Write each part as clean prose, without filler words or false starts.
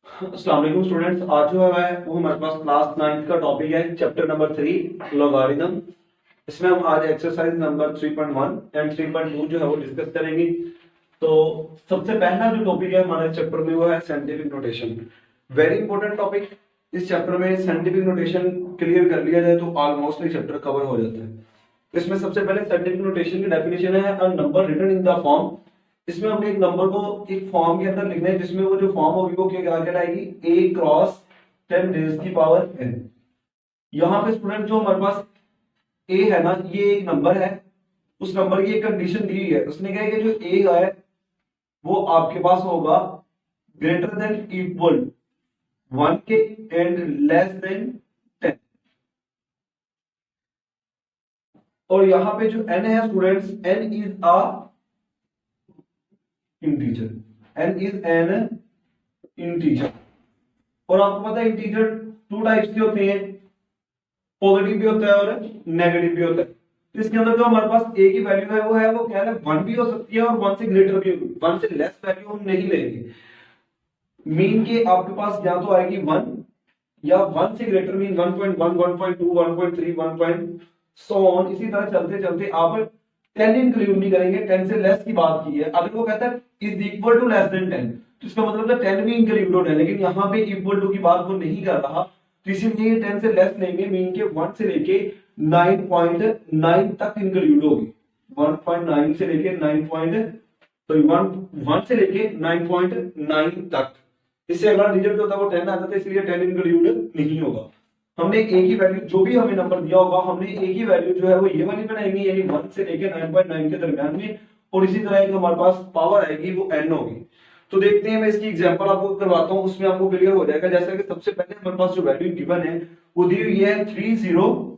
अस्सलाम वालेकुम स्टूडेंट्स, आज जो है वो हमारे पास क्लास 9th का टॉपिक है चैप्टर नंबर 3 लॉगरिथम। इसमें हम आज एक्सरसाइज नंबर 3.1 एंड 3.2 जो है वो डिस्कस करेंगे। तो सबसे पहला जो टॉपिक है हमारे चैप्टर में वो है scientific notation. Very important topic. इस चैप्टर में साइंटिफिक नोटेशन क्लियर कर लिया जाए तो ऑलमोस्ट ये चैप्टर कवर हो जाता है। इसमें सबसे पहले साइंटिफिक नोटेशन की डेफिनेशन है a number written in the form. इसमें हमने एक नंबर को एक फॉर्म के अंदर लिखना है जिसमें वो जो फॉर्म होगी वो क्या कहलाएगी, a क्रॉस 10 रेज की पावर n। यहाँ पे स्टूडेंट जो हमारे पास a है ना, ये एक नंबर है। उस नंबर की एक कंडीशन दी हुई है। उसने कहा है कि जो a है वो आपके पास होगा ग्रेटर देन इक्वल 1 के एंड लेस देन 10। और यहाँ पे जो n है students, n is a integer. n is an integer. और आपको पता है इंटीजर टू टाइप्स के होते हैं, पॉजिटिव भी होता है और नेगेटिव भी होता है। तो इसके अंदर जो हमारे पास a की वैल्यू है वो क्या है, 1 भी हो सकती है और 1 से ग्रेटर भी होगी। 1 से लेस वैल्यू हम नहीं लेंगे। मीन के आपके पास या तो आएगी 1 या 1 से ग्रेटर मीन 1.1 1.2 1.3 1. So on. इसी तरह चलते चलते आप 10 इंक्लूड नहीं करेंगे। 10 से लेस की बात की है। अगर वो कहता है is equal to less than 10 तो इसका मतलब है 10 भी इंक्लूड होना है, लेकिन यहाँ पे इक्वल टू की बात वो नहीं कर रहा। तो इसीलिए 10 से लेस लेंगे। मीन के 1 से लेके 9.9 तक इंक्लूड होगी। 1.9 से लेके 9. तो 1 से लेके 9.9 तक। इससे अगला डिजिट जो होता है वो 10 आता है, इसलिए 10 इंक्लूड नहीं होगा। हमने a की वैल्यू जो भी हमें नंबर दिया होगा, हमने a की वैल्यू जो है वो ये वाली बनाएंगे, यानी 1 से लेके 9.9 के दरमियान में। और इसी तरह एक हमारे पास पावर आएगी वो n होगी। तो देखते हैं, मैं इसकी एग्जांपल आपको करवाता हूं, उसमें आपको क्लियर हो जाएगा। जैसा कि सबसे पहले हमारे पास जो वैल्यू गिवन है वो दी हुई है 30600।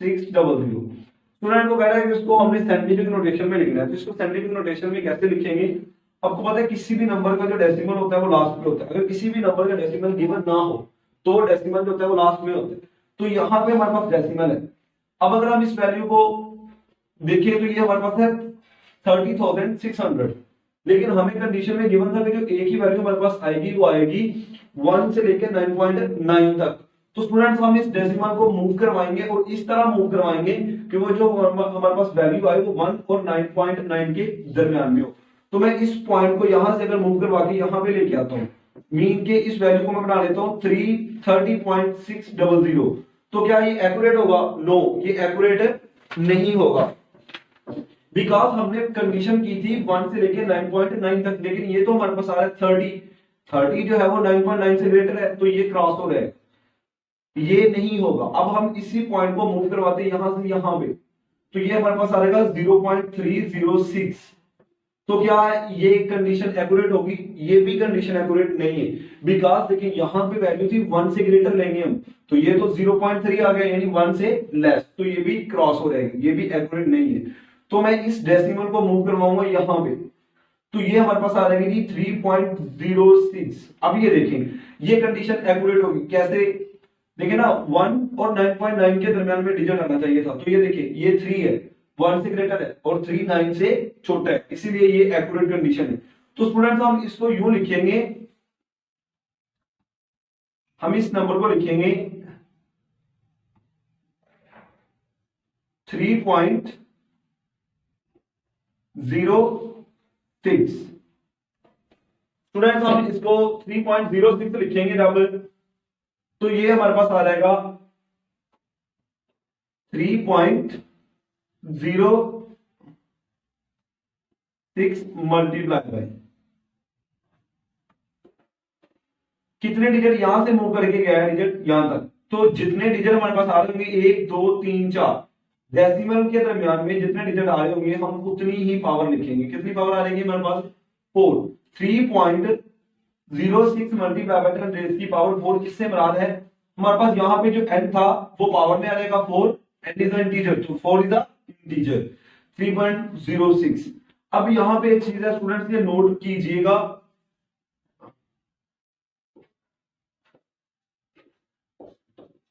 स्टूडेंट को कह रहा है कि इसको हमने साइंटिफिक नोटेशन में लिखना है। तो इसको साइंटिफिक नोटेशन में कैसे लिखेंगे? आपको पता है किसी भी नंबर का जो डेसिमल होता है वो लास्ट में होता है। अगर किसी भी नंबर का डेसिमल गिवन ना हो तो डेसिमल जो होता है वो लास्ट में होता है। तो यहाँ पे हमारे पास डेसिमल है। अब अगर हम इस वैल्यू को देखिए तो ये हमारे पास है 30,600। लेकिन हमें कंडीशन में गिवन था कि जो a की वैल्यू हमारे पास आएगी वो आएगी 1 से लेकर 9.9 तक। तो स्टूडेंट्स हम इस डेसिमल को मूव करवाएंगे और इस तरह मूव करवाएंगे कि वो जो हमारे पास वैल्यू आए वो 1 और 9.9 के दरमियान में हो। तो मैं इस पॉइंट को यहां से अगर मूव करवा के यहां पे लेके आता हूं, मीन के इस वैल्यू को मैं बना लेता हूं 330.600। तो क्या ये एक्यूरेट होगा? नो, ये एक्यूरेट नहीं होगा। बिकॉज हमने कंडीशन की थी 1 से लेके 9.9 तक, लेकिन ये तो हमारे पास आ रहा है 30 जो है वो 9.9 से ग्रेटर है, तो ये क्रॉस हो रहा है, ये नहीं होगा। अब हम इसी पॉइंट को मूव करवाते हैं यहां से यहां पे, तो ये हमारे पास आ रहेगा 0.306। तो क्या ये कंडीशन एक्यूरेट होगी? ये भी कंडीशन एक्यूरेट नहीं है। बिकॉज देखिए यहां पे वैल्यू थी 1 से ग्रेटर लेंगे हम, तो ये तो 0.3 आ गया, यानी 1 से लेस, तो ये भी क्रॉस हो रहेगी, ये भी एक्यूरेट नहीं है। तो मैं इस डेसिमल को मूव करवाऊंगा यहां पे, तो ये हमारे पास आ रहेगी 3.06। अब ये देखें ये कंडीशन एक्यूरेट होगी कैसे? देखिए ना, 1 और 9.9 के दरमियान में डिजिट आना चाहिए था। तो ये देखिए ये 3 है, 1 से ग्रेटर है और 3 9 से छोटा है, इसीलिए ये एक्यूरेट कंडीशन है। तो स्टूडेंट्स हम इसको यूं लिखेंगे, हम इस नंबर को लिखेंगे 3.06। स्टूडेंट्स हम इसको 3.06 लिखेंगे जब, तो ये हमारे पास आ जाएगा 3.06 मल्टीप्लाई बाय कितने डिजिट यहां से मूव करके गया है, डिजिट यहां तक। तो जितने डिजिट हमारे पास आ रहे होंगे 1 2 3 4 डेसिमल के दरमियान में जितने डिजिट आ रहे होंगे हम उतनी ही पावर लिखेंगे। कितनी पावर आ रहेगी हमारे पास? 4। 3.06 मल्टीप्लाई बाय 10 रेज की पावर 4। किससे मुराद है? हमारे पास यहाँ पे जो n था वो पावर में आ जाएगा 4। n इज इंटीजर, तो 4 इज अ इंटीजर। 3.06। अब यहाँ पे एक चीज है स्टूडेंट्स, ये नोट कीजिएगा,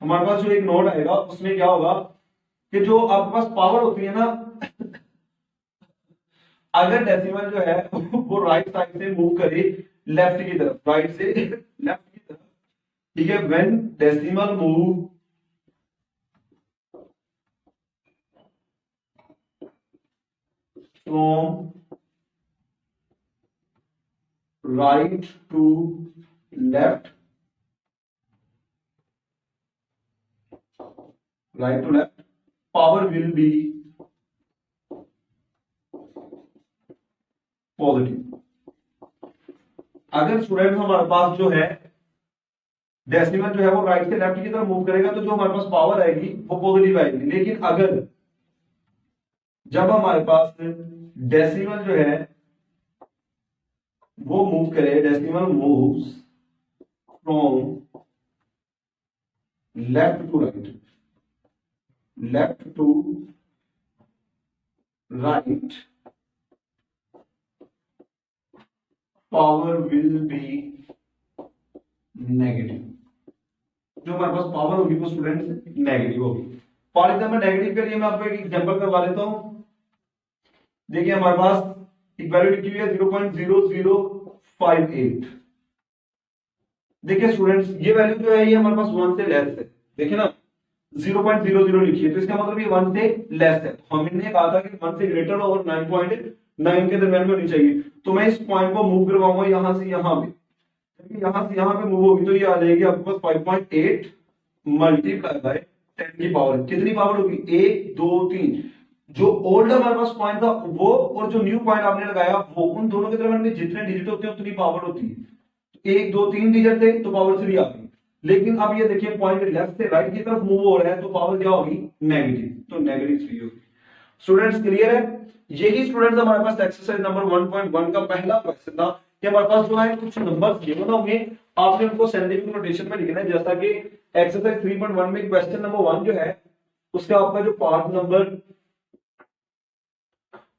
हमारे पास जो एक नोट आएगा उसमें क्या होगा कि जो आपके पास पावर होती है ना, अगर डेसिमल जो है वो राइट साइड से मूव करे लेफ्ट की तरफ, राइट से लेफ्ट की तरफ, ठीक है। When decimal move from right to left, right to left, power will be positive. अगर स्टूडेंट हमारे पास जो है डेसिमल जो है वो राइट से लेफ्ट की तरफ मूव करेगा तो जो हमारे पास पावर आएगी वो पॉजिटिव आएगी। लेकिन अगर जब हमारे पास डेसिमल जो है वो मूव करे, decimal moves from left to right, left to right, power will be negative. जो हमारे पास पावर होगी वो स्टूडेंट नेगेटिव होगी। फॉर एग्जाम्पल नेगेटिव के लिए मैं आपको एक एग्जांपल करवा देता हूं। देखिए हमारे पास एक वैल्यू लिखी हुई है 0.0058। देखिए स्टूडेंट्स ये वैल्यू जो है ये हमारे पास 1 से लेस है। देखिए ना 0.00 लिखी है तो इसका मतलब ये 1 से लेस है। तो हमने कहा था कि 1 से ग्रेटर और 9.9 के दरमियान में होनी चाहिए। तो मैं इस पॉइंट को मूव करवाऊंगा यहां से यहां पे, यहां से यहां पे मूव होगी तो ये आ जाएगी आपके पास 5.8 मल्टीप्लाई बाय 10 की पावर। कितनी पावर होगी? 1 2 3। जो ओल्ड हमारे पास पॉइंट था वो और जो न्यू पॉइंट आपने लगाया वो, उन दोनों के दरमियान में जितने डिजिट होते हैं उतनी पावर होती है। 1 2 3 डिजिट थे तो पावर 3 आ गई। लेकिन अब ये देखिए पॉइंट लेफ्ट से राइट की तरफ मूव हो रहा है तो पावर क्या होगी? नेगेटिव। तो नेगेटिव 3 होगी। स्टूडेंट्स क्लियर है? यही स्टूडेंट्स हमारे पास एक्सरसाइज नंबर 1.1 का पहला क्वेश्चन था कि हमारे पास जो है कुछ नंबर्स गिवन होंगे, आपने उनको साइंटिफिक नोटेशन में लिखना है। जैसा कि एक्सरसाइज 3.1 में क्वेश्चन नंबर 1 जो है उसका आपका जो पार्ट नंबर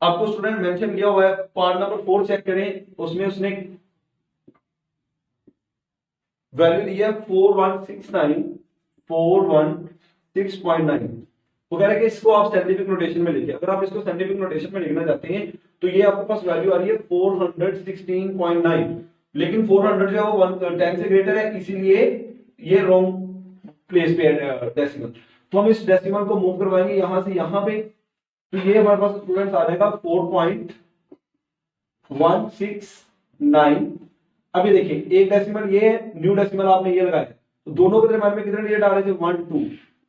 आपको स्टूडेंट मेंशन किया हुआ है, पार्ट नंबर 4 चेक करें। उसमें उसने वैल्यू दी है 4169 वो कह रहा है कि इसको आप साइंटिफिक नोटेशन में लिखिए। अगर आप इसको साइंटिफिक नोटेशन में लिखना चाहते हैं तो ये आपके पास वैल्यू आ रही है 416.9। लेकिन 400 जो है वो 10 से ग्रेटर है, इसीलिए ये रॉन्ग प्लेस पे है डेसिमल। तो हम इस डेसिमल को मूव करवाएंगे यहां से यहां पे, तो ये हमारे पास स्टूडेंट्स आ जाएगा 4.169। अभी देखिए एक डेसिमल ये है, न्यू डेसिमल आपने ये लगाया, तो दोनों के दरमियान में कितने डिजिट आ रहे थे? 1 2,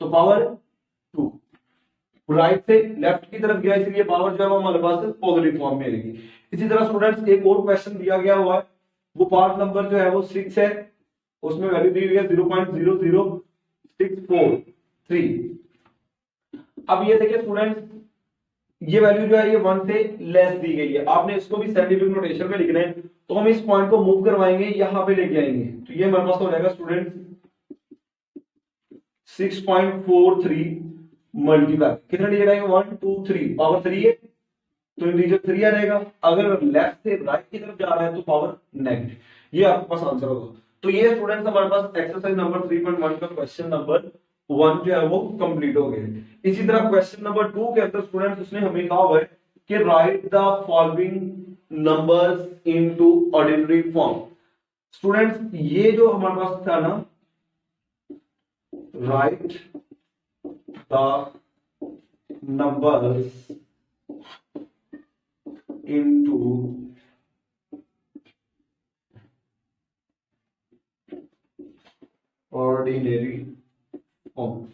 तो पावर 2। राइट से लेफ्ट की तरफ गया इसलिए पावर जो है वो हमारे पास पॉजिटिव फॉर्म में रहेगी। इसी तरह स्टूडेंट्स एक और क्वेश्चन दिया गया हुआ है, वो पार्ट नंबर जो है वो 6 है, उसमें वैल्यू दी हुई है 0.00643। अब ये देखिए स्टूडेंट्स ये वैल्यू जो है ये 1 से लेस दी गई है, आपने इसको भी साइंटिफिक नोटेशन में लिखना है। तो हम इस पॉइंट को मूव करवाएंगे यहां पे लेके आएंगे, तो ये हमारे पास हो जाएगा स्टूडेंट 6.43 मल्टीप्लाई कितना डिजिट आएगा? 1 2 3, पावर 3 है तो डिजिट 3 आ जाएगा। अगर लेफ्ट से राइट की तरफ जा रहा है तो पावर नेगेटिव। ये आपके पास आंसर होगा। तो ये स्टूडेंट्स हमारे पास एक्सरसाइज नंबर 3.1 का क्वेश्चन नंबर 1 जो है वो कंप्लीट हो गया। इसी तरह क्वेश्चन नंबर 2 के अंदर स्टूडेंट्स उसने हमें कहा हुआ है कि right the following numbers into ordinary form. Students ये जो हमारे पास था ना, right the numbers into ordinary form.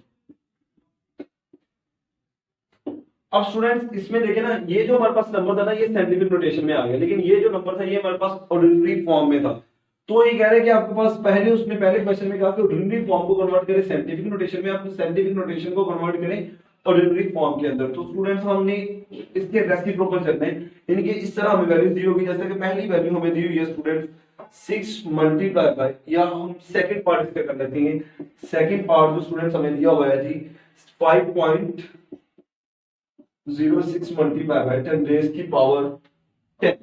अब स्टूडेंट्स इसमें देखें ना, ये जो हमारे पास नंबर था ना ये साइंटिफिक नोटेशन में आ गया, लेकिन ये जो नंबर था ये हमारे पास ऑर्डिनरी फॉर्म में था। तो ये कह रहे हैं कि आपके पास पहले उसने पहले क्वेश्चन में कहा कि ऑर्डिनरी फॉर्म को कन्वर्ट करें साइंटिफिक नोटेशन में, आप साइंटिफिक नोटेशन को कन्वर्ट करें ऑर्डिनरी फॉर्म के अंदर। तो स्टूडेंट्स हमने इसके रेसिप्रोकल करना है, यानी कि इस तरह हमें वैल्यू दी होगी। जैसे कि पहली वैल्यू हमें दी हुई है स्टूडेंट्स 6 मल्टीप्लाई बाय, या हम सेकंड पार्ट इसका कर लेते हैं। सेकंड पार्ट जो स्टूडेंट्स हमें दिया हुआ है जी 5.06 मल्टीप्लाई बाय 10 रेज की पावर 10।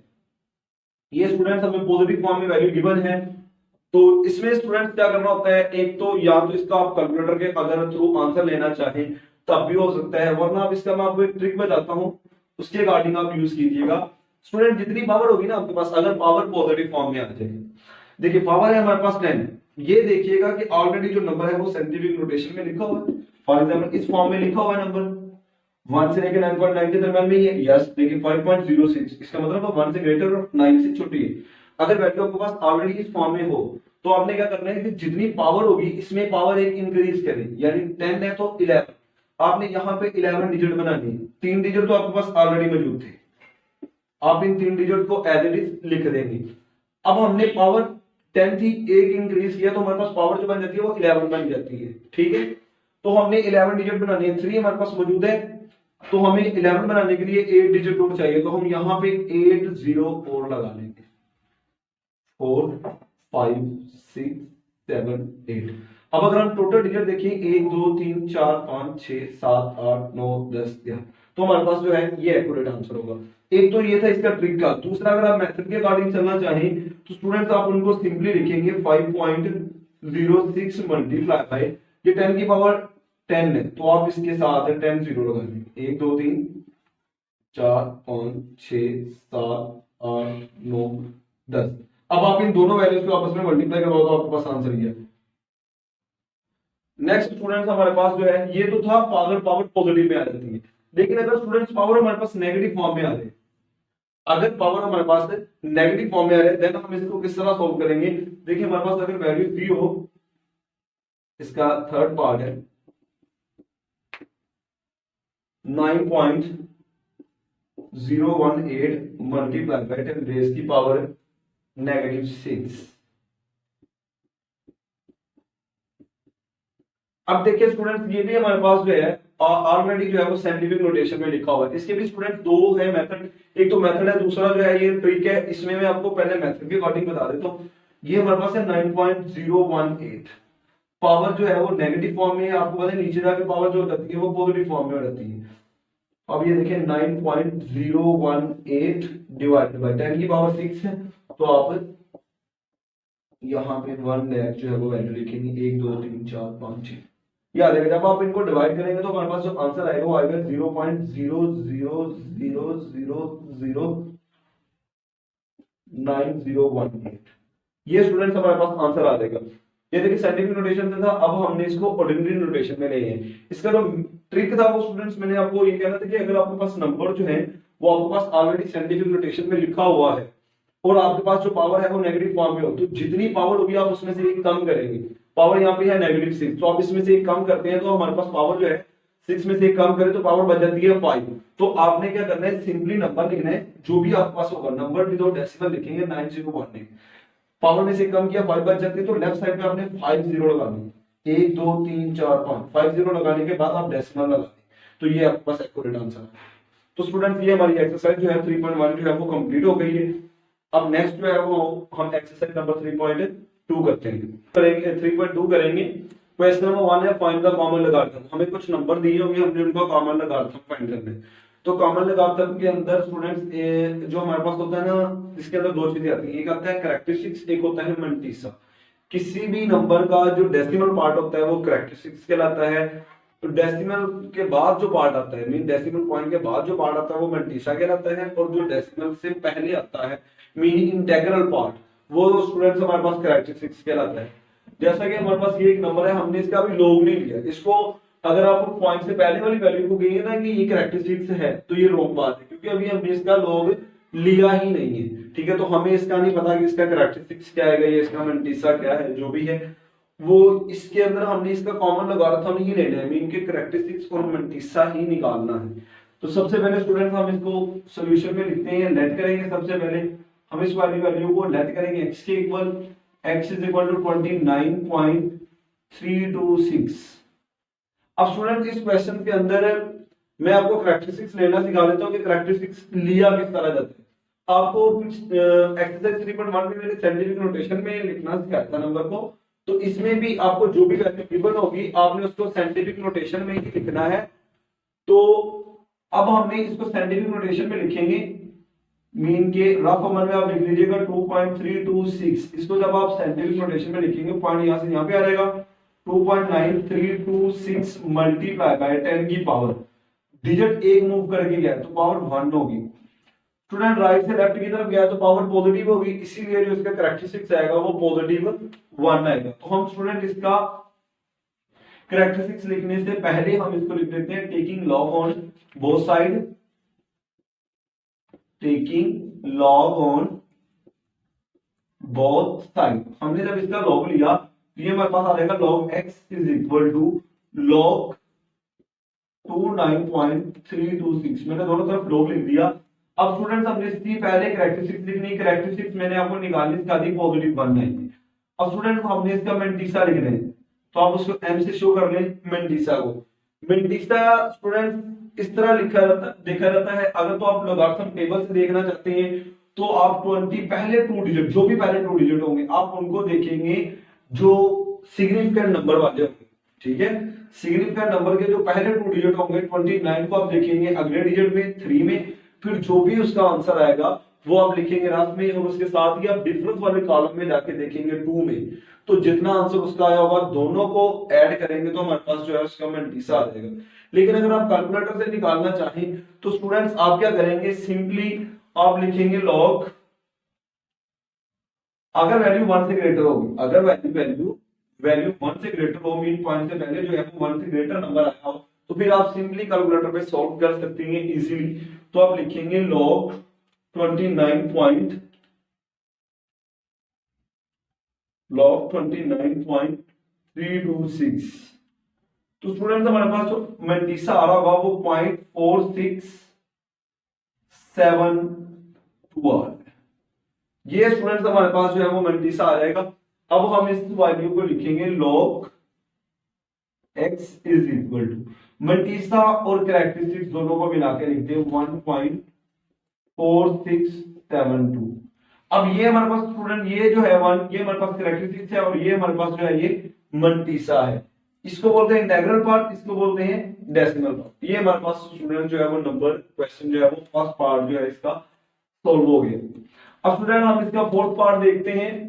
ये स्टूडेंट्स हमें पॉजिटिव फॉर्म में वैल्यू गिवन है। तो इसमें स्टूडेंट्स क्या करना होता है, एक तो या तो इसका आप कैलकुलेटर के अगर थ्रू आंसर लेना चाहें तब भी हो सकता है, वरना आप इसका मैं आपको एक ट्रिक बताता हूं उसके अकॉर्डिंग आप यूज कीजिएगा। स्टूडेंट जितनी पावर होगी ना आपके पास, अगर पावर पॉजिटिव फॉर्म में आ जाए, देखिए पावर है हमारे पास 10, ये देखिएगा कि ऑलरेडी जो नंबर है वो साइंटिफिक नोटेशन में लिखा हुआ है। फॉर एग्जांपल इस फॉर्म में लिखा हुआ है नंबर 1 से लेकर 9.9 के दरमियान में ही है। यस, देखिए 5.06, इसका मतलब 1 से ग्रेटर और 9 से छोटी है। अगर वैल्यू आपके पास ऑलरेडी इस फॉर्म में हो तो आपने क्या करना है कि जितनी पावर होगी इसमें पावर एक इंक्रीज करें, यानी 10 है तो 11, आपने यहाँ पे 11 डिजिट बनानी है। 3 डिजिट तो आपके पास ऑलरेडी मौजूद थे, आप इन 3 डिजिट को एज इट इज लिख देंगे। अब हमने पावर 10 थी, एक इंक्रीज किया तो हमारे पास पावर जो बन जाती है वो 11 बन जाती है। ठीक है, तो हमने 11 डिजिट बनानी है, 3 हमारे पास मौजूद है, तो हमें 11 बनाने के लिए 8 डिजिट और चाहिए, तो हम यहाँ पे 8 0 और लगा लेंगे। 4 5 6 7 8। अब अगर हम टोटल डिजिट देखिए 1 2 3 4 5 6 7 8 9 10 11, तो हमारे पास जो है ये एक्यूरेट आंसर होगा। एक तो ये था इसका ट्रिक का। दूसरा, अगर आप मेथड के अकॉर्डिंग चलना चाहें तो स्टूडेंट्स आप उनको सिंपली लिखेंगे 5.06 मल्टीप्लाई बाय, ये 10 की पावर 10 है तो आप इसके साथ 10 0 लगा देंगे। 1 2 3 4 5 6 7 8 9 10। अब आप इन दोनों वैल्यूज को आपस में मल्टीप्लाई करवाओ तो आपके पास आंसर ये है। नेक्स्ट स्टूडेंट्स हमारे पास जो है, ये तो था पावर पॉजिटिव में आ जाती है, लेकिन अगर स्टूडेंट्स पावर हमारे पास नेगेटिव फॉर्म में आ जाए, अगर पावर हमारे पास नेगेटिव फॉर्म में आ रहा है देन हम इसको किस तरह सॉल्व करेंगे। देखिए हमारे पास अगर वैल्यू 3 हो, इसका थर्ड पार्ट है 9.018 मल्टीप्लाई बाय 10 रेज की पावर -6। अब देखिए स्टूडेंट्स, ये भी हमारे पास जो है ऑलरेडी जो है वो साइंटिफिक नोटेशन में लिखा हुआ है। इसके भी स्टूडेंट दो है मेथड, एक तो मेथड है, दूसरा जो है ये ट्रिक है। इसमें मैं आपको पहले मेथड के अकॉर्डिंग बता देता हूँ। ये हमारे पास है 9.018, पावर जो है वो नेगेटिव फॉर्म में है, आपको पता है नीचे जाके पावर जो रहती है वो पॉजिटिव फॉर्म में रहती है। अब ये देखिए 9.018 डिवाइडेड बाय 10 की पावर 6 है, तो आप यहाँ पे 1 लाख जो है वो वैल्यू लिखेंगे, 1 2 3 4 5 6। याद है जब आप इनको डिवाइड करेंगे तो हमारे पास जो आंसर आएगा वो आएगा 0.0000918। ये स्टूडेंट्स हमारे पास आंसर आ जाएगा। ये देखिए साइंटिफिक नोटेशन से था, अब हमने इसको ऑर्डिनरी नोटेशन में लिए हैं। इसका जो ट्रिक था वो स्टूडेंट्स मैंने आपको ये कहना था कि अगर आपके पास नंबर जो है वो आपके पास ऑलरेडी साइंटिफिक नोटेशन में लिखा हुआ है और आपके पास जो पावर है वो नेगेटिव फॉर्म में हो, तो जितनी पावर होगी आप उसमें से एक कम करेंगे। पावर यहाँ पे है -6, तो आप इसमें से एक कम करते हैं तो हमारे पास पावर जो है 6 में से एक कम करें तो पावर बच जाती है 5। तो आपने क्या करना है, सिंपली नंबर लिखना है जो भी आपके पास होगा, नंबर विदाउट डेसिमल लिखेंगे 9018, पावर में से कम किया 5 बच जाती है, तो लेफ्ट साइड पे आपने 5 0 लगानी, 1 2 3 4 5 5 0 लगाने के बाद आप डेसिमल लगा दें, तो ये आपके पास एक्यूरेट आंसर है। तो स्टूडेंट्स ये हमारी एक्सरसाइज जो है 3.1 जो है वो कंप्लीट हो गई है। अब नेक्स्ट जो है वो हम एक्सरसाइज नंबर 3.2 करते हैं, करेंगे 3.2 करेंगे। क्वेश्चन नंबर 1 है फाइंड द कॉमन लॉगरिथम। हमें कुछ नंबर दिए होंगे, हमने उनका कॉमन लॉगरिथम फाइंड करना है। तो कॉमन लॉगरिथम के अंदर स्टूडेंट्स जो हमारे पास होता है ना, इसके अंदर दो चीजें आती हैं, एक आता है कैरेक्टरिस्टिक्स, एक होता है मंटीसा। किसी भी नंबर का जो डेसिमल पार्ट होता है वो कैरेक्टरिस्टिक्स कहलाता है, तो डेसिमल के बाद जो पार्ट आता है, मीन डेसिमल पॉइंट के बाद जो पार्ट आता है वो मंटीसा कहलाता है, और जो डेसिमल से पहले आता है मीन इंटीग्रल पार्ट वो स्टूडेंट्स हमारे पास कैरेक्टरिस्टिक्स कहलाता है। जैसा कि हमारे पास ये एक नंबर है, हमने इसका अभी लॉग नहीं लिया, इसको अगर आप पॉइंट से पहले वाली वैल्यू को कहेंगे ना कि ये कैरेक्टरिस्टिक्स है तो ये रॉन्ग बात है, क्योंकि अभी हमने इसका लॉग लिया ही नहीं है। ठीक है, तो हमें इसका नहीं पता कि इसका कैरेक्टरिस्टिक्स क्या है, ये इसका मंटीसा क्या है, जो भी है वो इसके अंदर हमने इसका कॉमन लॉगरिथम ही लेना है, मीन के कैरेक्टरिस्टिक्स और मंटीसा ही निकालना है। तो सबसे पहले स्टूडेंट्स हम इसको सॉल्यूशन में लिखते हैं, लेट करेंगे। सबसे पहले हम इस वाली वैल्यू को लेट करेंगे x के equal, x is equal to 29.326। अब स्टूडेंट इस क्वेश्चन के अंदर मैं आपको कैरेक्टरिस्टिक्स लेना सिखा देता हूं कि कैरेक्टरिस्टिक्स लिया किस तरह जाता है। आपको एक्सरसाइज 3.1 में मैंने साइंटिफिक नोटेशन में लिखना सिखाया था नंबर को, तो इसमें भी आपको जो भी वैल्यू गिवन होगी आपने उसको साइंटिफिक नोटेशन में ही लिखना है। तो अब हमने इसको साइंटिफिक नोटेशन में लिखेंगे, मीन के रफ अमल में आप लिख लीजिएगा 2.326। इसको जब आप साइंटिफिक नोटेशन में लिखेंगे पॉइंट यहां से यहां पे आ जाएगा 2.9326 मल्टीप्लाई बाय 10 की पावर, डिजिट एक मूव करके गया तो पावर 1 होगी। स्टूडेंट राइट से लेफ्ट की तरफ गया तो पावर पॉजिटिव होगी, इसीलिए जो इसका कैरेक्टरिस्टिक्स आएगा वो पॉजिटिव 1 आएगा। तो हम स्टूडेंट इसका कैरेक्टरिस्टिक्स लिखने से पहले हम इसको लिख देते हैं taking log on both side, taking log on both side. हमने जब इसका लॉग लिया तो ये हमारे पास आ जाएगा log x is equal to log 29.326। मैंने दोनों तरफ log लिख दिया। अब स्टूडेंट्स हमने इसकी पहले कैरेक्टरिस्टिक्स लिखनी, कैरेक्टरिस्टिक्स मैंने आपको निकालनी सिखा दी, पॉजिटिव 1 आएगी। अब स्टूडेंट हमने इसका मेंटिसा लिखना है, तो आप उसको m से शो कर लें मेंटिसा को। मेंटिसा स्टूडेंट इस तरह लिखा रहता देखा जाता है। अगर तो आप लॉगरिथम टेबल से देखना चाहते हैं तो आप 20 पहले 2 डिजिट, जो भी पहले 2 डिजिट होंगे आप उनको देखेंगे जो सिग्निफिकेंट नंबर वाले होंगे, ठीक है। सिग्निफिकेंट नंबर के जो पहले 2 डिजिट होंगे 29 को आप देखेंगे अगले डिजिट में 3 में, फिर जो भी उसका आंसर आएगा वो आप लिखेंगे रात में, और उसके साथ ही आप डिफरेंस वाले कॉलम में जाके देखेंगे 2 में। तो जितना आंसर उसका आया होगा दोनों को ऐड करेंगे तो हमारे पास जो है उसका मेंटिसा आ जाएगा। लेकिन अगर आप कैलकुलेटर से निकालना चाहें तो स्टूडेंट्स आप क्या करेंगे, सिंपली आप लिखेंगे लॉग, अगर वैल्यू 1 से ग्रेटर होगी, अगर वैल्यू 1 से ग्रेटर हो, मीन पॉइंट से पहले जो है वो 1 से ग्रेटर नंबर आया हो, तो फिर आप सिंपली कैलकुलेटर पे सॉल्व कर सकते हैं इजीली। तो आप लिखेंगे log 29.326। तो स्टूडेंट्स हमारे पास जो मेंटिसा आ रहा होगा वो 0.4672 आ रहा है। ये स्टूडेंट्स हमारे पास जो है वो मेंटिसा आ जाएगा। अब हम इस वैल्यू को लिखेंगे log x is equal to mantissa और कैरेक्टरिस्टिक्स दोनों को मिला के लिखते हैं 1.4672। अब ये हमारे पास स्टूडेंट ये जो है 1, ये हमारे पास कैरेक्टरिस्टिक्स है और ये हमारे पास जो है ये मेंटिसा है। इसको बोलते हैं इंटीग्रल पार्ट, इसको बोलते हैं डेसिमल पार्ट। ये हमारे पास स्टूडेंट जो है वो नंबर क्वेश्चन जो है वो फर्स्ट पार्ट जो है इसका सॉल्व हो गया। अब स्टूडेंट हम इसका फोर्थ पार्ट देखते हैं।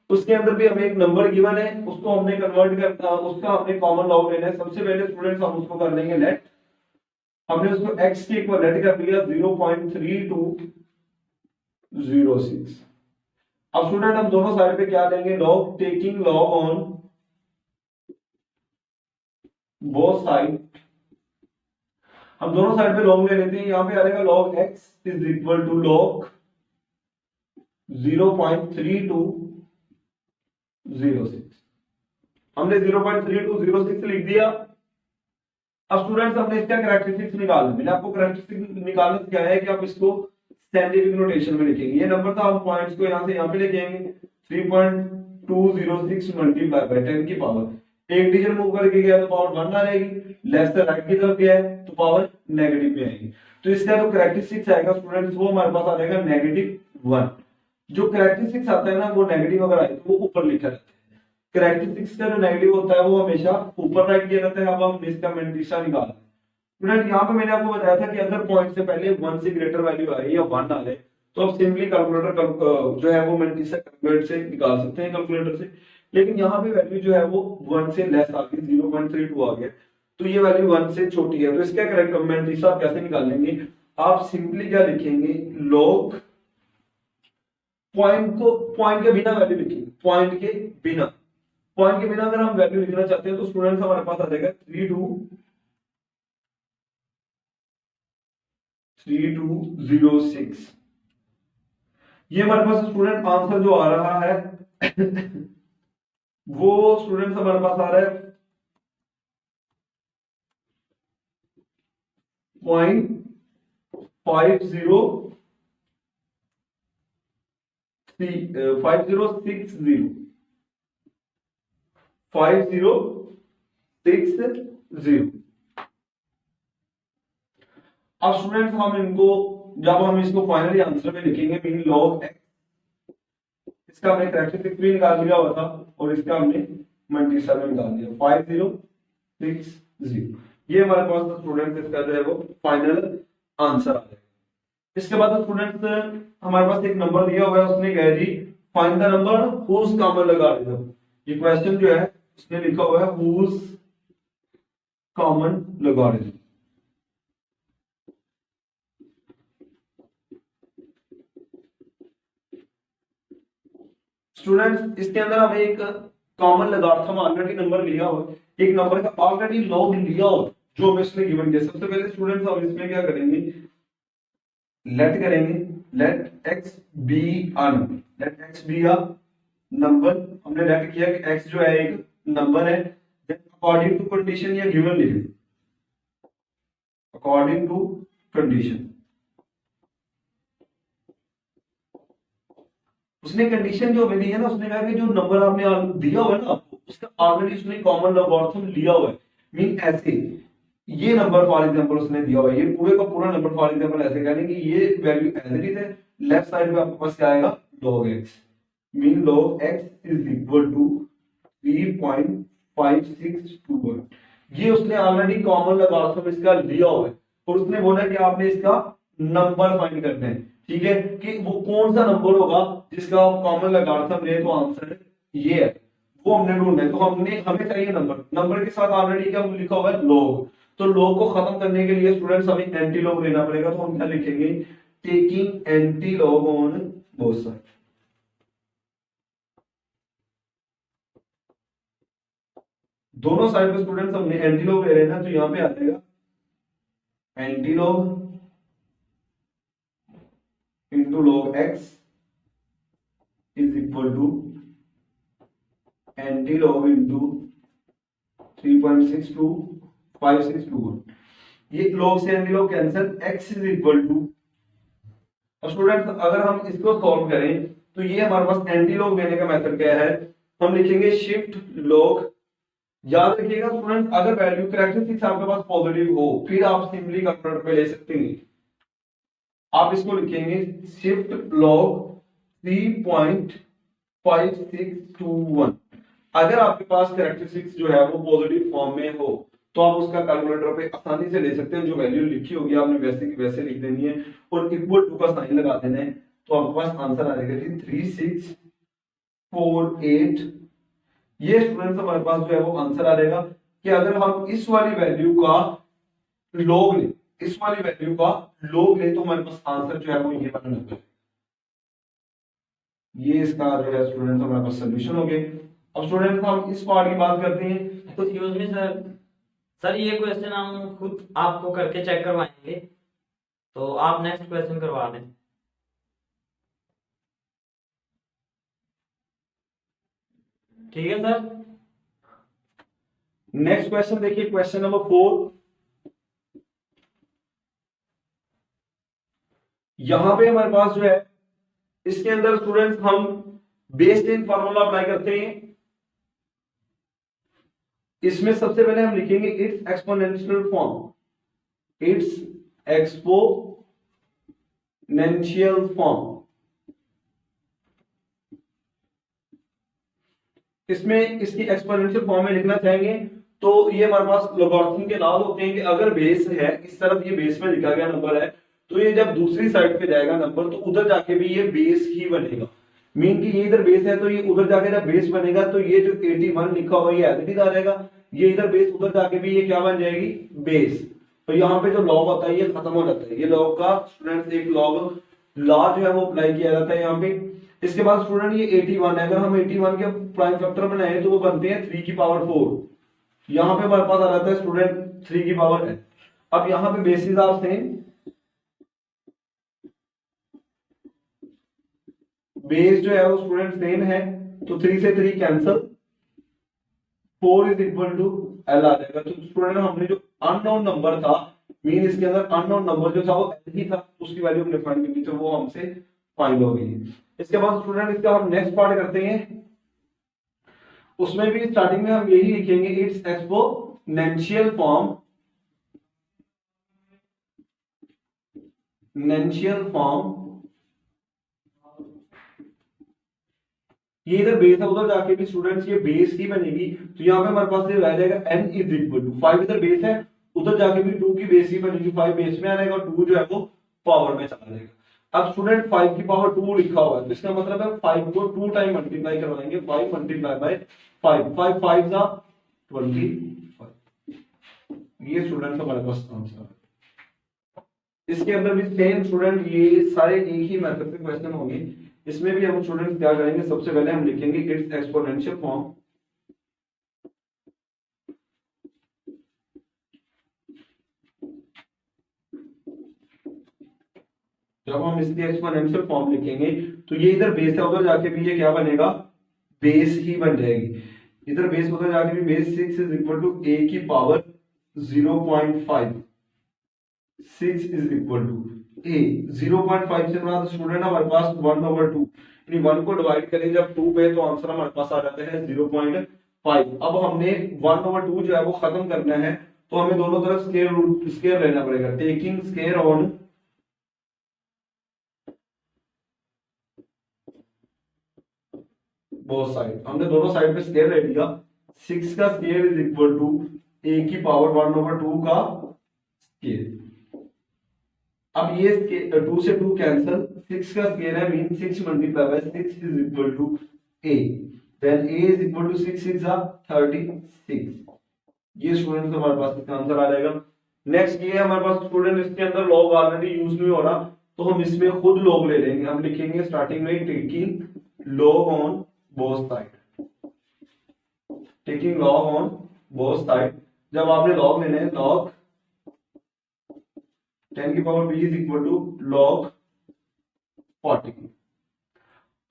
उसके अंदर भी हमें एक नंबर गिवन है, उसको हमने कन्वर्ट कर उसका हमने कॉमन लॉग लेना है। सबसे पहले स्टूडेंट्स हम उसको कर लेंगे लेट। हमने उसको x के इक्वल लेट कर लिया 0.3206। अब स्टूडेंट हम दोनों साइड पे क्या लेंगे, log, taking log on both side. हम दोनों साइड पे लॉग ले लेते हैं। यहां पे आ जाएगा log x is equal to log 0.3206। हमने 0.3206 लिख दिया। अब स्टूडेंट्स हमने इसका कैरेक्टरिस्टिक्स निकालना। मैंने आपको कैरेक्टरिस्टिक्स निकालना सिखाया है कि आप इसको साइंटिफिक नोटेशन में लिखेंगे। ये नंबर था, हम पॉइंट्स को यहां से यहां पे लेके आएंगे। 3.206 मल्टीप्लाई बाय 10 की पावर, एक डिजिट मूव करके गया तो पावर 1 आ जाएगी, लेफ्ट से राइट की तरफ गया है तो पावर नेगेटिव में आएगी। तो इसका जो कैरेक्टरिस्टिक्स आएगा स्टूडेंट्स वो हमारे पास आ जाएगा -1। जो कैरेक्टरिस्टिक्स आता है ना वो नेगेटिव अगर आए तो वो ऊपर लिखा रहता है। कैरेक्टरिस्टिक्स का जो नेगेटिव होता है वो हमेशा ऊपर राइट किया जाता है। अब हम इसका मेंटिसा निकालते हैं। स्टूडेंट यहाँ पे मैंने आपको बताया था कि अगर पॉइंट से पहले 1 से ग्रेटर वैल्यू आए या 1 आ जाए तो आप सिंपली कैलकुलेटर जो है वो मेंटिसा कैलकुलेट से निकाल सकते हैं कैलकुलेटर से। लेकिन यहाँ पे वैल्यू जो है वो 1 से लेस आ गई, 0.32 आ गया, तो ये वैल्यू 1 से छोटी है। तो इसका करेक्ट मेंटिसा आप कैसे निकालेंगे, आप सिंपली क्या लिखेंगे, लॉग पॉइंट के बिना वैल्यू लिखेंगे, पॉइंट के बिना अगर हम वैल्यू लिखना चाहते हैं तो स्टूडेंट्स हमारे पास आ जाएगा 3206। ये हमारे पास स्टूडेंट आंसर जो आ रहा है वो स्टूडेंट्स हमारे पास आ रहा है 5060। अब स्टूडेंट्स हम इनको जब हम इसको फाइनली आंसर में लिखेंगे मीन log x, इसका हमने कैरेक्टरिस्टिक्स भी निकाल लिया हुआ था और इसका हमने मेंटिसा में निकाल दिया 5060। ये हमारे पास स्टूडेंट्स इसका जो है वो फाइनल आंसर आ जाएगा। इसके बाद स्टूडेंट्स हमारे पास एक नंबर दिया हुआ है, उसने कहा जी find the number whose common logarithm. ये क्वेश्चन जो है उसने लिखा हुआ है हुज कॉमन लॉगरिथम। स्टूडेंट्स इसके अंदर हमें एक कॉमन लॉगरिथम ऑलरेडी नंबर लिया हुआ है, एक नंबर का ऑलरेडी लॉग लिया हुआ है जो हमें इसने गिवन किया। सबसे पहले स्टूडेंट्स हम इसमें क्या करेंगे, लेट करेंगे, let x be an, let x be a number. हमने लेट किया कि एक्स जो है एक नंबर है, अकॉर्डिंग टू कंडीशन या गिवन लिखे, अकॉर्डिंग टू कंडीशन। उसने कंडीशन जो हमें दी है ना, उसने कहा कि जो नंबर आपने दिया हुआ है ना आपको, उसका ऑलरेडी उसने कॉमन लॉगरिथम लिया हुआ है। मीन ऐसे ये नंबर फॉर एग्जांपल उसने दिया हुआ है, ये पूरे का पूरा नंबर फॉर एग्जांपल ऐसे करें कि ये वैल्यू एज इट इज है, लेफ्ट साइड पे आपके पास क्या आएगा, log x। Mean log x is equal to 3.5621। ये उसने ऑलरेडी कॉमन लॉगरिथम इसका लिया हुआ है और उसने बोला कि आपने इसका नंबर फाइंड करना है। ठीक है, कि वो कौन सा नंबर होगा जिसका कॉमन लॉगरिथम ले, तो आंसर ये है, वो हमने ढूंढना है। तो हमें चाहिए नंबर, नंबर के साथ ऑलरेडी क्या लिखा हुआ है, log। तो log को खत्म करने के लिए स्टूडेंट्स हमें एंटी log लेना पड़ेगा। तो हम क्या लिखेंगे, taking anti log on both side. दोनों साइड पे स्टूडेंट्स हमने एंटी log ले रहे हैं ना, तो यहां पे आ जाएगा anti log into log x is equal to anti log into 3.625621। ये log से anti log cancel, x is equal to, और स्टूडेंट्स अगर हम इसको सॉल्व करें तो ये हमारे पास एंटी log लेने का मेथड क्या है, हम लिखेंगे शिफ्ट log। याद रखिएगा स्टूडेंट्स, अगर वैल्यू कैरेक्टरिस्टिक्स आपके पास पॉजिटिव हो फिर आप सिंपली कैलकुलेटर पे ले सकते हैं। आप इसको लिखेंगे शिफ्ट log 3.5621। अगर आपके पास कैरेक्टरिस्टिक्स जो है वो पॉजिटिव फॉर्म में हो तो आप उसका कैलकुलेटर पे आसानी से ले सकते हैं। जो वैल्यू लिखी होगी आपने वैसे की वैसे लिख देनी है और इक्वल टू का साइन लगा देना है, तो आपके पास आंसर आ जाएगा 3648। ये स्टूडेंट्स हमारे पास जो है वो आंसर आ जाएगा कि अगर हम इस वाली वैल्यू का log ले, इस वाली वैल्यू का log ले, तो हमारे पास आंसर जो है वो ये वाला नंबर है। ये इसका जो है स्टूडेंट्स हमारे पास सॉल्यूशन हो गए। अब स्टूडेंट्स हम इस पार्ट की बात करते हैं। तो एक्सक्यूज मी सर, सर ये क्वेश्चन हम खुद आपको करके चेक करवाएंगे, तो आप नेक्स्ट क्वेश्चन करवा दें। ठीक है सर। नेक्स्ट क्वेश्चन देखिए, क्वेश्चन नंबर 4। यहां पे हमारे पास जो है इसके अंदर स्टूडेंट्स हम बेस 10 फार्मूला अप्लाई करते हैं। इसमें सबसे पहले हम लिखेंगे it's exponential form, it's exponential form. इसमें इसकी एक्सपोनेंशियल फॉर्म में लिखना चाहेंगे तो ये हमारे पास लॉगरिथम के लाभ होते हैं कि अगर बेस है, इस तरफ ये बेस में लिखा गया नंबर है, तो ये जब दूसरी साइड पे जाएगा नंबर तो उधर जाके भी ये बेस ही बनेगा। मीन कि ये इधर बेस है तो ये उधर जाके जब बेस बनेगा तो ये जो 81 लिखा हुआ ये एज इट इज आ जाएगा, ये इधर बेस उधर जाके भी ये क्या बन जाएगी, बेस। तो यहाँ पे जो लॉग होता है ये खत्म हो जाता है, ये लॉग का स्टूडेंट्स एक लॉग लॉ जो है वो अप्लाई किया जाता है यहाँ पे। इसके बाद स्टूडेंट ये 81 है, अगर हम 81 के प्राइम फैक्टर बनाए तो वो बनते हैं 3 की पावर 4। यहाँ पे हमारे पास आ जाता है स्टूडेंट 3 की पावर है। अब यहाँ पे बेसिस आर सेम, बेस जो है वो स्टूडेंट सेम है, तो 3 से 3 cancel, 4 is equal to L आ जाएगा। तो स्टूडेंट हमने जो अननोन नंबर था, मीन इसके अंदर अननोन नंबर जो था वो एल ही था, उसकी वैल्यू हमने फाइंड करनी थी, वो हमसे फाइंड हो गई। इसके बाद स्टूडेंट इसका हम नेक्स्ट पार्ट करते हैं। उसमें भी स्टार्टिंग में हम यही लिखेंगे इट्स एक्सपोनेंशियल फॉर्म, नेंशियल फॉर्म। ये इधर बेस है, उधर जाके भी स्टूडेंट्स ये बेस ही बनेगी, तो यहाँ पे हमारे पास ये रह जाएगा n इज इक्वल टू 5। इधर बेस है, उधर जाके भी 2 की बेस ही बनेगी, 5 बेस में आ जाएगा और 2 जो है वो पावर में चला जाएगा। अब स्टूडेंट 5 की पावर 2 लिखा हुआ है, तो इसका मतलब है 5 को 2 टाइम मल्टीप्लाई करवाएंगे, 5 मल्टीप्लाई बाय 5, 5 5 जा 25। ये स्टूडेंट हमारे पास आंसर है। इसके अंदर भी सेम स्टूडेंट ये सारे एक ही मेथड से क्वेश्चन होंगे, इसमें भी हम स्टूडेंट्स क्या करेंगे, सबसे पहले हम लिखेंगे इट्स एक्सपोनेंशियल फॉर्म। जब हम इसकी एक्सपोनेंशियल फॉर्म लिखेंगे तो ये इधर बेस है, उधर जाके भी ये क्या बनेगा, बेस ही बन जाएगी। इधर बेस, उधर जाके भी base. 6 is equal to a की power 0.5, 6 is equal to a 0.5 से बड़ा स्टूडेंट हमारे पास 1/2, यानी 1 को डिवाइड करें जब 2 पे तो आंसर हमारे पास आ जाता है 0.5। अब हमने 1/2 जो है वो खत्म करना है, तो हमें दोनों तरफ स्क्वायर रूट स्क्वायर लेना पड़ेगा, taking square on both side. हमने दोनों साइड पे स्क्वायर ले लिया। 6 का square is equal to a की पावर 1/2 का स्क्वायर। अब ये 2 से 2 कैंसिल, 6 का स्क्वायर है mean 6 multiply by 6 is equal to a, then a is equal to 6 6 36। ये स्टूडेंट हमारे पास इसका आंसर आ जाएगा। नेक्स्ट ये है हमारे पास स्टूडेंट, इसके अंदर लॉग ऑलरेडी यूज नहीं हो रहा, तो हम इसमें खुद लॉग ले लेंगे। हम लिखेंगे स्टार्टिंग में taking log on both side, taking log on both side. जब आपने लॉग लेने हैं, लॉग 10 की power b is equal to log 40।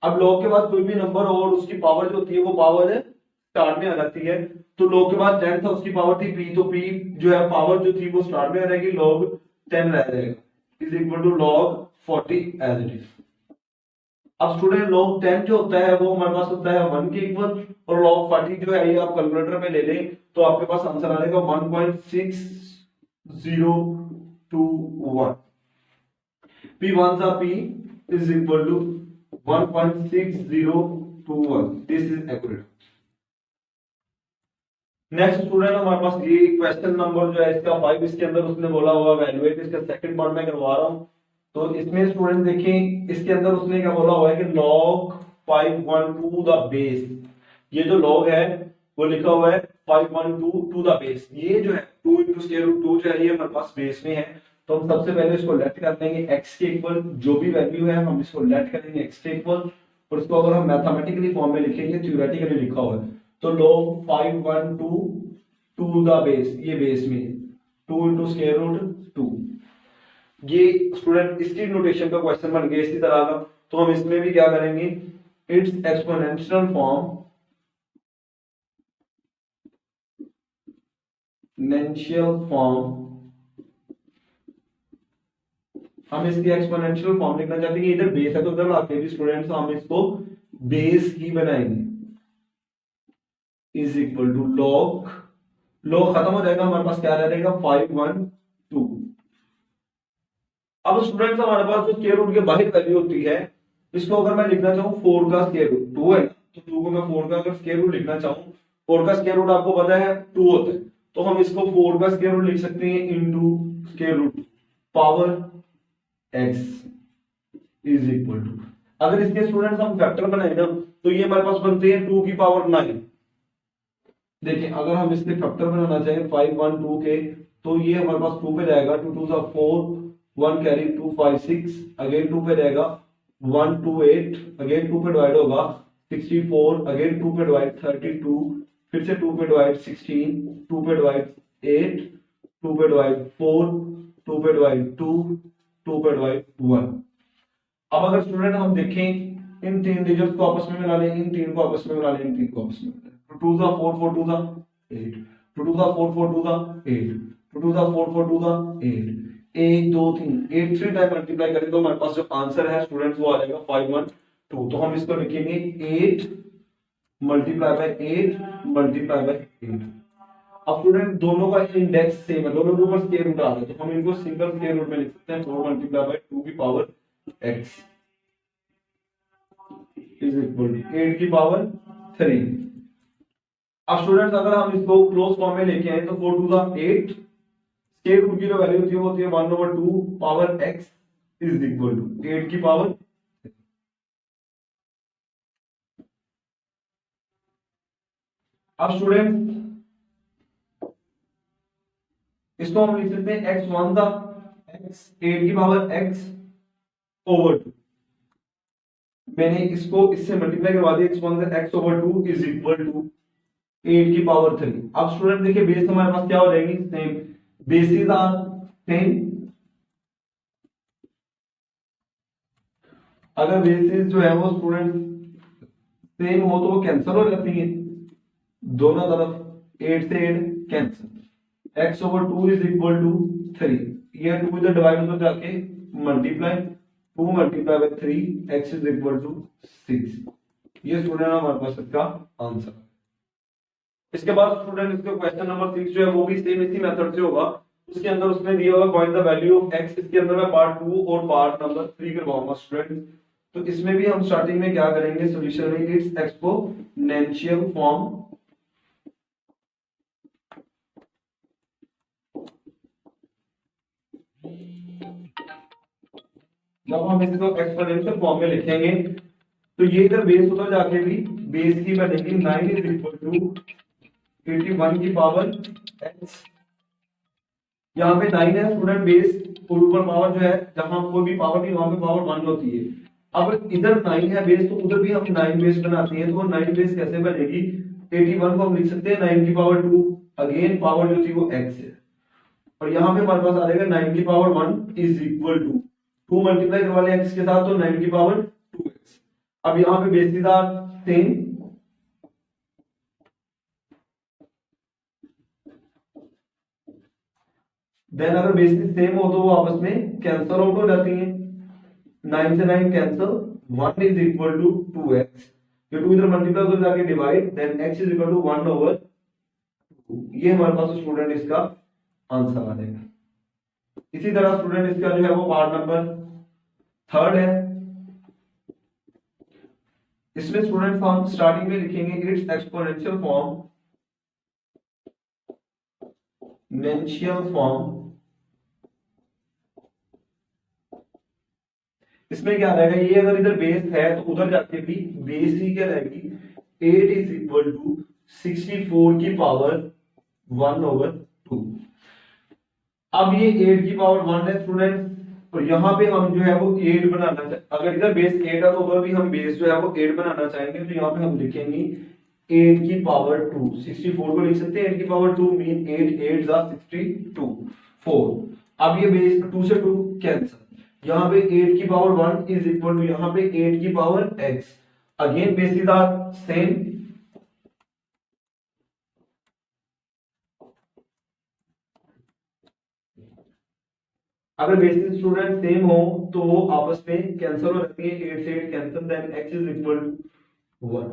अब लॉग के बाद कोई भी नंबर और उसकी पावर जो होती है वो पावर स्टार्ट में आ जाती है, तो लॉग के बाद 10 था, उसकी पावर थी p, तो p जो है पावर जो थी वो स्टार्ट में आ जाएगी, लॉग 10 रह जाएगा is equal to log 40 as it is. अब स्टूडेंट लॉग 10 जो होता है वो हमारे पास होता है 1 के इक्वल, और लॉग 40 जो है ये आप कैलकुलेटर में ले लें तो आपके पास आंसर आ जाएगा 1.6021। p1 सा p is equal to 1.6021। This is accurate. Next student हमारे पास ये क्वेश्चन नंबर जो है इसका 5, इसके अंदर उसने बोला हुआ वैल्यूएट, इसका सेकंड पार्ट में करवा रहा हूं। तो इसमें स्टूडेंट देखें, इसके अंदर उसने क्या बोला हुआ है कि log 512 द बेस। ये जो log है वो लिखा हुआ है 512 टू द बेस। ये जो है 2 into square root 2 जो है ये हमारे पास बेस में है, तो हम सबसे पहले इसको लेट कर देंगे x के इक्वल, जो भी वैल्यू है हम इसको लेट करेंगे x के इक्वल, और इसको अगर हम मैथमेटिकली फॉर्म में लिखेंगे, थ्योरेटिकली लिखा हुआ है, तो log 512 टू द बेस, ये बेस में 2 into square root 2। ये स्टूडेंट इसकी नोटेशन का क्वेश्चन बन गया इसी तरह का, तो हम इसमें भी क्या करेंगे, इट्स एक्सपोनेंशियल फॉर्म, हम इसकी एक्सपोनेंशियल फॉर्म लिखना चाहते हैं कि इधर बेस है तो उधर लाके भी स्टूडेंट्स हम इसको बेस ही बनाएंगे, is equal to log, log खत्म हो जाएगा, हमारे पास क्या रह जाएगा 512। अब स्टूडेंट्स हमारे पास जो स्क्वायर रूट के बाहर वैल्यू होती है, इसको अगर मैं लिखना चाहूँ 4 का स्क्वायर रूट 2 है ना, तो 2 को मैं 4 का अगर स्क्वायर रूट लिखना चाहूँ, 4 का स्क्वायर रूट आपको पता है 2 होता है, तो हम इसको 4 का स्क्वायर रूट लिख सकते हैं into square root power x is equal to, अगर इसके स्टूडेंट्स हम फैक्टर बनाए ना तो ये हमारे पास बनते हैं 2 की पावर 9। देखिए अगर हम इसके फैक्टर बनाना चाहें 512 के, तो ये हमारे पास 2 पे जाएगा, 2 2 4, 1 कैरी 2 5 6, अगेन 2 पे जाएगा 1 2 8, अगेन 2 पे डिवाइड होगा 64, अगेन 2 पे डिवाइड 32, फिर से 2 पे डिवाइड 16, 2 पे डिवाइड 8, 2 पे डिवाइड 4, 2 पे डिवाइड 2, 2 पे डिवाइड 1। अब अगर स्टूडेंट हम देखें इन तीन डिजिट्स को आपस में मिला लें, इन तीन को आपस में मिला लें, इन तीन को आपस में मिला लें, 2 2 4 4 2 8, 2 2 4 4 2 8, 2 2 4 4 2 8, 1 2 3 8 3 टाइम मल्टीप्लाई करें तो हमारे पास जो आंसर है स्टूडेंट्स वो आ जाएगा 512। तो हम इसको लिखेंगे 8 मल्टीप्लाई बाय 8 मल्टीप्लाई बाय 8। अब स्टूडेंट दोनों का इंडेक्स सेम है, दोनों के ऊपर स्क्वायर रूट आ रहा है, तो हम इनको सिंगल स्क्वायर रूट में लिख सकते हैं, 4 मल्टीप्लाई बाय 2 की power x is equal to 8 की पावर 3। अब स्टूडेंट्स अगर हम इसको क्लोज फॉर्म में लेके आए तो 4 2 8, स्क्वायर रूट की जो वैल्यू होती है वो होती है 1/2 power x is equal to 8 की पावर। अब स्टूडेंट इसको हम लिख सकते हैं x1 था x 8 की पावर x ओवर 2, मैंने इसको इससे मल्टीप्लाई करवा दिया, इसको अंदर x over 2 is equal to 8 की पावर 3। अब स्टूडेंट देखिए बेस हमारे पास क्या हो जाएंगी, सेम, बेसिस आर सेम। अगर बेसिस जो है वो स्टूडेंट सेम हो तो वो कैंसिल हो जाती है दोनों तरफ, 8 से 8 cancel. x over 2 is equal to 3, ये 2 इधर डिवाइड हो जाके multiply 2 multiply by 3 x is equal to 6। ये स्टूडेंट हमारे पास इसका आंसर। इसके बाद स्टूडेंट इसका क्वेश्चन नंबर 6 जो है वो भी सेम इसी मेथड से होगा। उसके अंदर उसने दिया हुआ find the value of x। इसके अंदर मैं पार्ट 2 और पार्ट नंबर 3 करवाऊंगा स्टूडेंट। तो इसमें भी हम स्टार्टिंग में क्या करेंगे, सॉल्यूशन में इट्स एक्सपोनेंशियल फॉर्म। जब हम इसको एक्सपोनेंशियल फॉर्म में लिखेंगे तो ये इधर बेस उधर जाके भी बेस की बनेगी 9 इज इक्वल टू 81 की पावर x। यहाँ पे 9 है स्टूडेंट बेस, और ऊपर पावर जो है, जहां कोई भी पावर नहीं वहां पे पावर 1 होती है। अब इधर 9 है बेस तो उधर भी हम 9 बेस बनाते हैं, तो वो 9 बेस कैसे बनेगी, 81 को हम लिख सकते हैं 9 की पावर 2, अगेन पावर जो थी वो x है, और यहाँ पे हमारे पास आ जाएगा 9 की power 1 is equal to 2 multiply करवा लें x के साथ तो 9 की पावर 2x। अब यहाँ पे बेसिस आर सेम, देन अगर बेसिस सेम हो तो वो आपस में कैंसिल आउट हो जाती हैं, 9 से 9 cancel, 1 is equal to 2x, ये 2 इधर मल्टीप्लाई हो जाके divide, then x is equal to 1 over 2। ये हमारे पास स्टूडेंट इसका आंसर आ जाएगा। इसी तरह स्टूडेंट इसका जो है वो पार्ट नंबर 3 है। इसमें स्टूडेंट हम स्टार्टिंग में लिखेंगे इट्स एक्सपोनेंशियल फॉर्म, मेंशियल फॉर्म। इसमें क्या रहेगा, ये अगर इधर बेस है तो उधर जाके भी बेस ही क्या रहेगी, 8 इज इक्वल टू 64 की पावर 1 ओवर 2। अब ये 8 की पावर 1 है स्टूडेंट, और यहाँ पे हम जो है वो 8 बनाना चाहेंगे, अगर इधर बेस 8 है तो उधर भी हम बेस जो है वो 8 बनाना चाहेंगे, तो यहाँ पे हम लिखेंगे 8 की पावर 2, 64 को लिख सकते हैं 8 की पावर 2 मीन 8 8 जा 62 4। अब ये बेस 2 से 2 कैंसिल, यहाँ पे 8 की पावर 1 इज इक्वल टू यहाँ पे 8 की power x, again basis are same, अगर बेसिस स्टूडेंट सेम हो तो वो आपस में कैंसिल हो जाती है, 8 से 8 cancel, then x is equal to 1।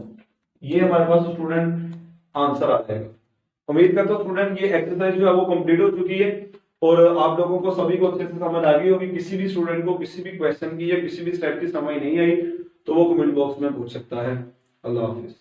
ये हमारे पास स्टूडेंट आंसर आ जाएगा। उम्मीद करता हूं स्टूडेंट ये एक्सरसाइज जो है वो कंप्लीट हो चुकी है और आप लोगों को सभी को अच्छे से समझ आ गई होगी। किसी भी स्टूडेंट को किसी भी क्वेश्चन की या किसी भी स्टेप की समझ नहीं आई तो वो कमेंट बॉक्स में पूछ सकता है। अल्लाह हाफिज।